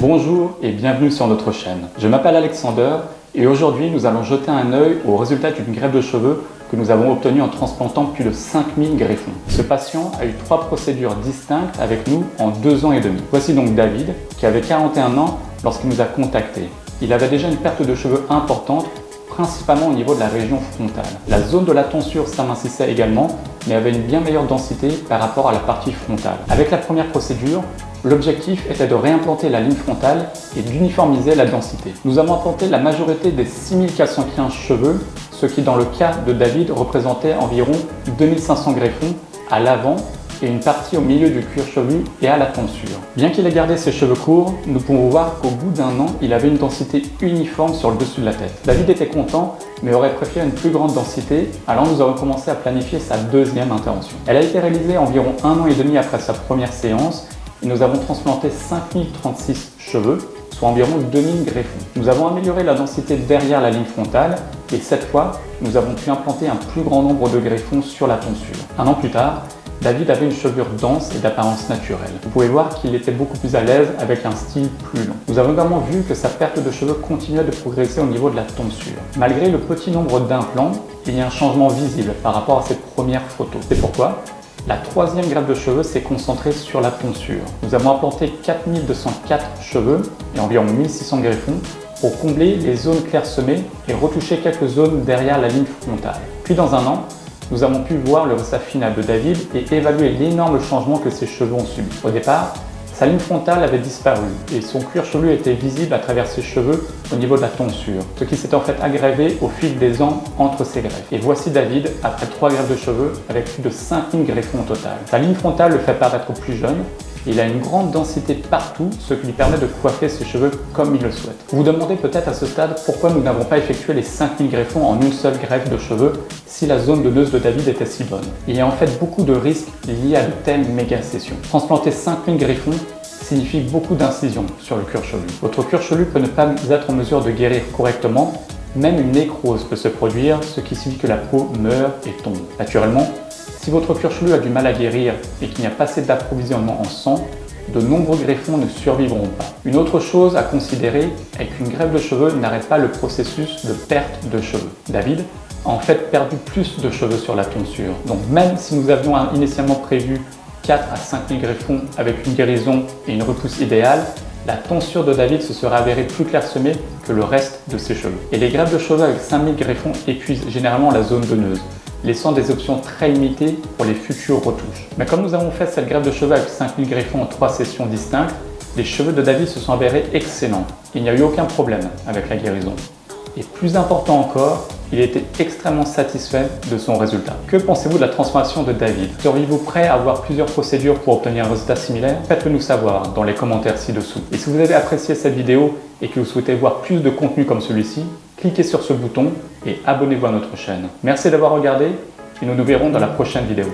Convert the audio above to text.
Bonjour et bienvenue sur notre chaîne. Je m'appelle Alexander et aujourd'hui nous allons jeter un œil au résultat d'une greffe de cheveux que nous avons obtenue en transplantant plus de 5000 greffons. Ce patient a eu 3 procédures distinctes avec nous en 2 ans et demi. Voici donc David qui avait 41 ans lorsqu'il nous a contactés. Il avait déjà une perte de cheveux importante, principalement au niveau de la région frontale. La zone de la tonsure s'amincissait également, mais avait une bien meilleure densité par rapport à la partie frontale. Avec la première procédure, l'objectif était de réimplanter la ligne frontale et d'uniformiser la densité. Nous avons implanté la majorité des 6415 cheveux, ce qui dans le cas de David représentait environ 2500 greffons à l'avant et une partie au milieu du cuir chevelu et à la tonsure. Bien qu'il ait gardé ses cheveux courts, nous pouvons voir qu'au bout d'un an, il avait une densité uniforme sur le dessus de la tête. David était content, mais aurait préféré une plus grande densité, alors nous avons commencé à planifier sa deuxième intervention. Elle a été réalisée environ 1 an et demi après sa première séance, et nous avons transplanté 5036 cheveux, soit environ 2000 greffons. Nous avons amélioré la densité derrière la ligne frontale, et cette fois, nous avons pu implanter un plus grand nombre de greffons sur la tonsure. 1 an plus tard, David avait une chevelure dense et d'apparence naturelle. Vous pouvez voir qu'il était beaucoup plus à l'aise avec un style plus long. Nous avons également vu que sa perte de cheveux continuait de progresser au niveau de la tonsure. Malgré le petit nombre d'implants, il y a un changement visible par rapport à ses premières photos. C'est pourquoi la troisième greffe de cheveux s'est concentrée sur la tonsure. Nous avons implanté 4204 cheveux et environ 1600 greffons pour combler les zones clairsemées et retoucher quelques zones derrière la ligne frontale. Puis dans un an, nous avons pu voir le résultat final de David et évaluer l'énorme changement que ses cheveux ont subi. Au départ, sa ligne frontale avait disparu et son cuir chevelu était visible à travers ses cheveux au niveau de la tonsure, ce qui s'est en fait aggravé au fil des ans entre ses greffes. Et voici David après 3 greffes de cheveux avec plus de 5000 greffons au total. Sa ligne frontale le fait paraître plus jeune. Il a une grande densité partout, ce qui lui permet de coiffer ses cheveux comme il le souhaite. Vous vous demandez peut-être à ce stade pourquoi nous n'avons pas effectué les 5000 greffons en une seule greffe de cheveux si la zone donneuse de David était si bonne. Il y a en fait beaucoup de risques liés à de telles méga sessions. Transplanter 5000 greffons signifie beaucoup d'incisions sur le cuir chevelu. Votre cuir chevelu peut ne pas être en mesure de guérir correctement. Même une nécrose peut se produire, ce qui signifie que la peau meurt et tombe. Naturellement, si votre cuir chevelu a du mal à guérir et qu'il n'y a pas assez d'approvisionnement en sang, de nombreux greffons ne survivront pas. Une autre chose à considérer est qu'une greffe de cheveux n'arrête pas le processus de perte de cheveux. David a en fait perdu plus de cheveux sur la tonsure. Donc même si nous avions initialement prévu 4 à 5000 greffons avec une guérison et une repousse idéale, la tonsure de David se serait avérée plus clairsemée que le reste de ses cheveux. Et les greffes de cheveux avec 5000 greffons épuisent généralement la zone donneuse, laissant des options très limitées pour les futures retouches. Mais comme nous avons fait cette greffe de cheveux avec 5000 greffons en 3 sessions distinctes, les cheveux de David se sont avérés excellents. Il n'y a eu aucun problème avec la guérison. Et plus important encore, il était extrêmement satisfait de son résultat. Que pensez-vous de la transformation de David? Seriez-vous prêt à avoir plusieurs procédures pour obtenir un résultat similaire? Faites-le nous savoir dans les commentaires ci-dessous. Et si vous avez apprécié cette vidéo et que vous souhaitez voir plus de contenu comme celui-ci, cliquez sur ce bouton et abonnez-vous à notre chaîne. Merci d'avoir regardé et nous nous verrons dans la prochaine vidéo.